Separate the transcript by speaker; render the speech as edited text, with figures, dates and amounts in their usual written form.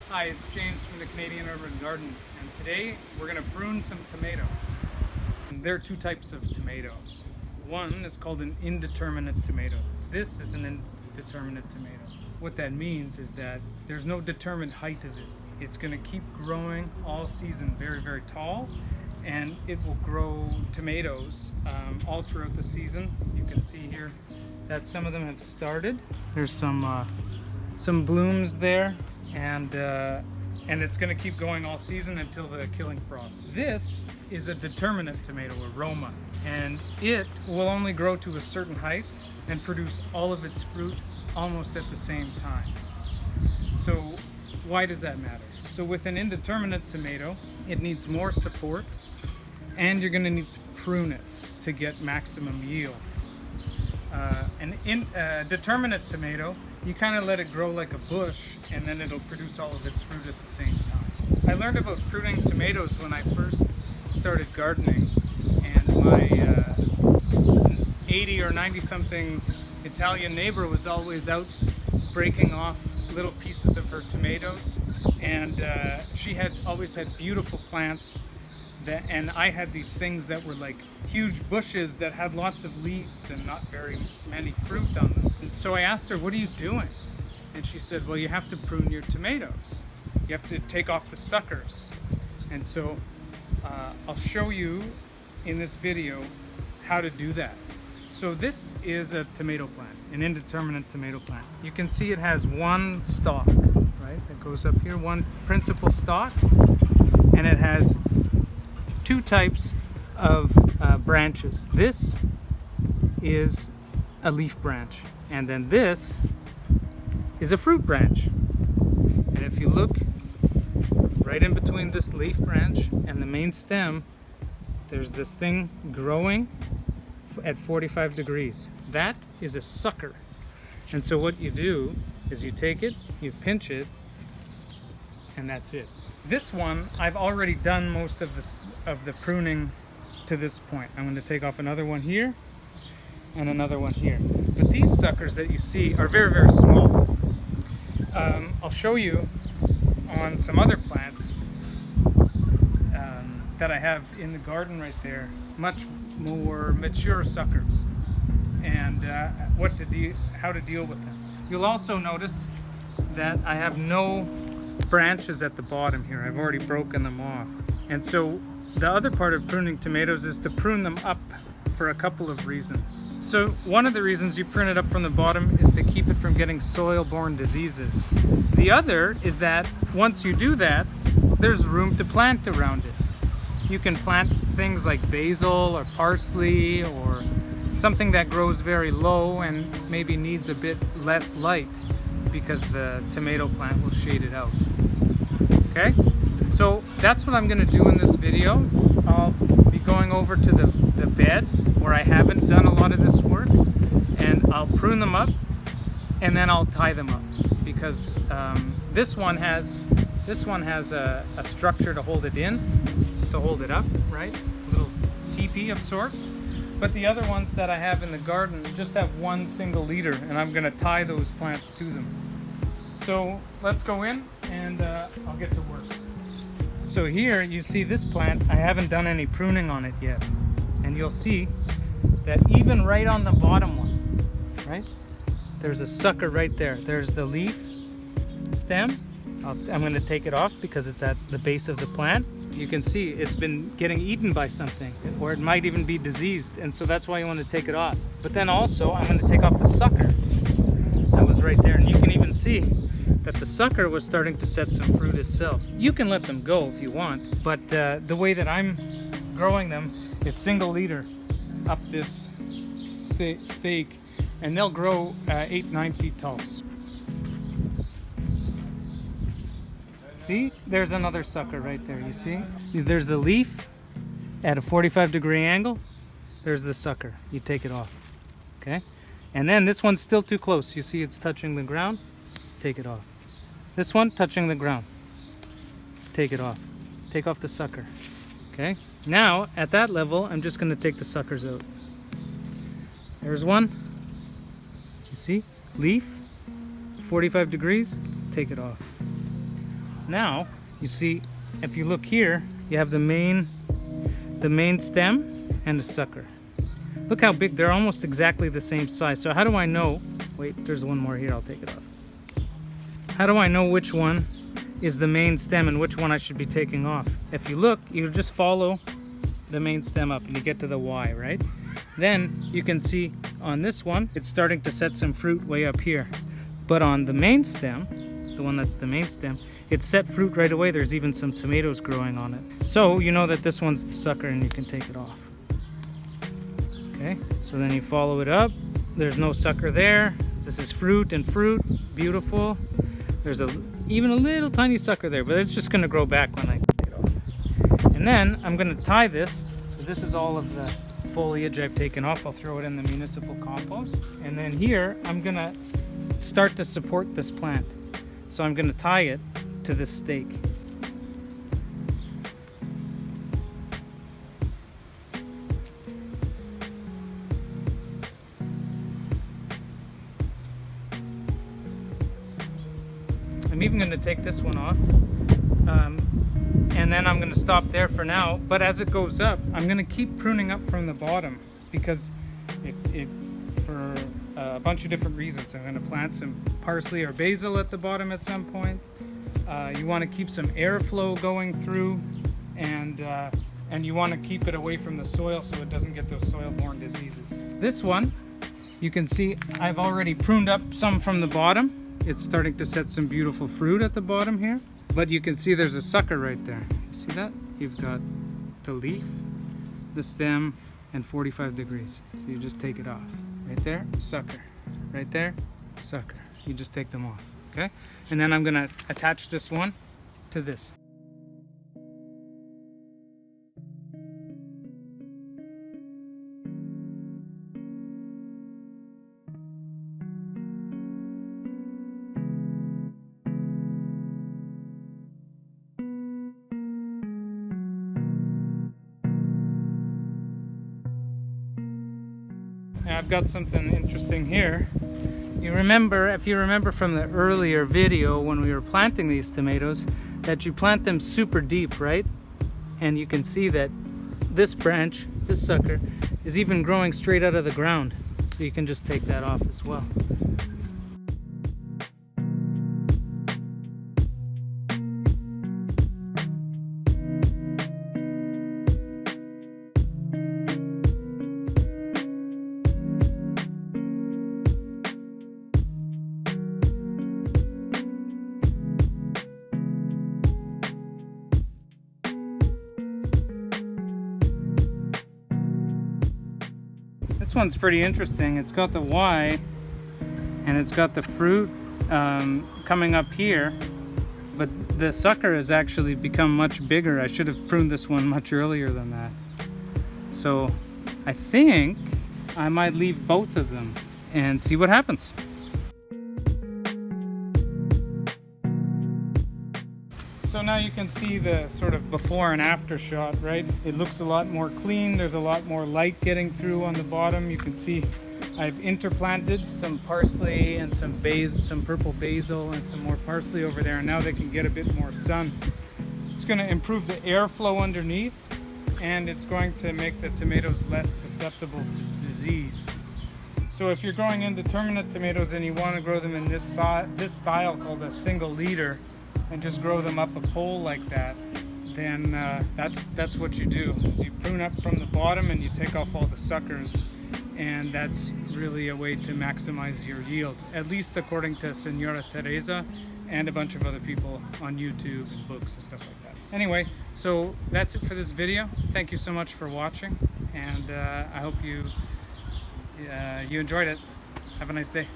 Speaker 1: Hi, it's James from the Canadian Urban Garden, and today we're going to prune some tomatoes. There are two types of tomatoes. One is called an indeterminate tomato. This is an indeterminate tomato. What that means is that there's no determined height of it. It's going to keep growing all season very, very tall, and it will grow tomatoes all throughout the season. You can see here that some of them have started. There's some blooms there. And it's going to keep going all season until the killing frost. This is a determinate tomato, a Roma, and it will only grow to a certain height and produce all of its fruit almost at the same time. So why does that matter? So with an indeterminate tomato, it needs more support, and you're going to need to prune it to get maximum yield. A determinate tomato, you kind of let it grow like a bush, and then it'll produce all of its fruit at the same time. I learned about pruning tomatoes when I first started gardening, and my 80 or 90 something Italian neighbor was always out breaking off little pieces of her tomatoes, and she had always had beautiful plants. And I had these things that were like huge bushes that had lots of leaves and not very many fruit on them. And so I asked her, "What are you doing?" And she said, "Well, you have to prune your tomatoes. You have to take off the suckers." And so I'll show you in this video how to do that. So this is a tomato plant, an indeterminate tomato plant. You can see it has one stalk, right? That goes up here, one principal stalk, and it has two types of branches. This is a leaf branch, and then this is a fruit branch. And if you look right in between this leaf branch and the main stem, there's this thing growing at 45 degrees. That is a sucker. And so what you do is you take it, you pinch it, and that's it. This one, I've already done most of the pruning to this point. I'm going to take off another one here and another one here. But these suckers that you see are very, very small. I'll show you on some other plants that I have in the garden right there, much more mature suckers, and how to deal with them. You'll also notice that I have no branches at the bottom here. I've already broken them off. And so the other part of pruning tomatoes is to prune them up for a couple of reasons. So one of the reasons you prune it up from the bottom is to keep it from getting soil-borne diseases. The other is that once you do that, there's room to plant around it. You can plant things like basil or parsley or something that grows very low and maybe needs a bit less light, because the tomato plant will shade it out. Okay, so that's what I'm going to do in this video. I'll be going over to the bed where I haven't done a lot of this work, and I'll prune them up, and then I'll tie them up, because this one has a structure to hold it in, to hold it up, right? A little teepee of sorts. But the other ones that I have in the garden just have one single leader, and I'm going to tie those plants to them. So let's go in and I'll get to work. So here you see this plant, I haven't done any pruning on it yet. And you'll see that even right on the bottom one, right? There's a sucker right there. There's the leaf stem. I'm going to take it off because it's at the base of the plant. You can see it's been getting eaten by something, or it might even be diseased, and so that's why you want to take it off. But then also I'm going to take off the sucker that was right there, and you can even see that the sucker was starting to set some fruit itself. You can let them go if you want, but the way that I'm growing them is single leader up this stake, and they'll grow 8-9 feet tall. See, there's another sucker right there, you see? There's the leaf at a 45-degree angle. There's the sucker. You take it off, okay? And then this one's still too close. You see it's touching the ground? Take it off. This one touching the ground. Take it off. Take off the sucker, okay? Now, at that level, I'm just gonna take the suckers out. There's one. You see? Leaf, 45 degrees, take it off. Now, you see, if you look here, you have the main stem and the sucker. Look how big, they're almost exactly the same size. So how do I know, wait, there's one more here, I'll take it off. How do I know which one is the main stem and which one I should be taking off? If you look, you just follow the main stem up and you get to the Y, right? Then you can see on this one, it's starting to set some fruit way up here. But on the main stem, the one that's the main stem, it's set fruit right away. There's even some tomatoes growing on it. So you know that this one's the sucker and you can take it off. Okay, so then you follow it up. There's no sucker there. This is fruit and fruit, beautiful. There's even a little tiny sucker there, but it's just gonna grow back when I take it off. And then I'm gonna tie this. So this is all of the foliage I've taken off. I'll throw it in the municipal compost. And then here, I'm gonna start to support this plant. So I'm gonna tie it to this stake. I'm even going to take this one off, and then I'm going to stop there for now. But as it goes up, I'm going to keep pruning up from the bottom because for a bunch of different reasons. I'm going to plant some parsley or basil at the bottom at some point. You want to keep some airflow going through, and you want to keep it away from the soil so it doesn't get those soil-borne diseases. This one, you can see I've already pruned up some from the bottom. It's starting to set some beautiful fruit at the bottom here, but you can see there's a sucker right there. See that? You've got the leaf, the stem, and 45 degrees. So you just take it off. Right there, sucker. Right there, sucker. You just take them off, okay? And then I'm gonna attach this one to this. I've got something interesting here. If you remember from the earlier video when we were planting these tomatoes, that you plant them super deep, right? And you can see that this branch, this sucker, is even growing straight out of the ground. So you can just take that off as well. This one's pretty interesting. It's got the Y and it's got the fruit coming up here, but the sucker has actually become much bigger. I should have pruned this one much earlier than that. So I think I might leave both of them and see what happens. So now you can see the sort of before and after shot, right? It looks a lot more clean. There's a lot more light getting through on the bottom. You can see I've interplanted some parsley and some purple basil and some more parsley over there, and now they can get a bit more sun. It's going to improve the airflow underneath, and it's going to make the tomatoes less susceptible to disease. So if you're growing indeterminate tomatoes and you want to grow them in this style called a single leader, and just grow them up a pole like that, then that's what you do. Is you prune up from the bottom and you take off all the suckers, and that's really a way to maximize your yield, at least according to Senora Teresa and a bunch of other people on YouTube and books and stuff like that. Anyway, so that's it for this video. Thank you so much for watching, and I hope you enjoyed it. Have a nice day.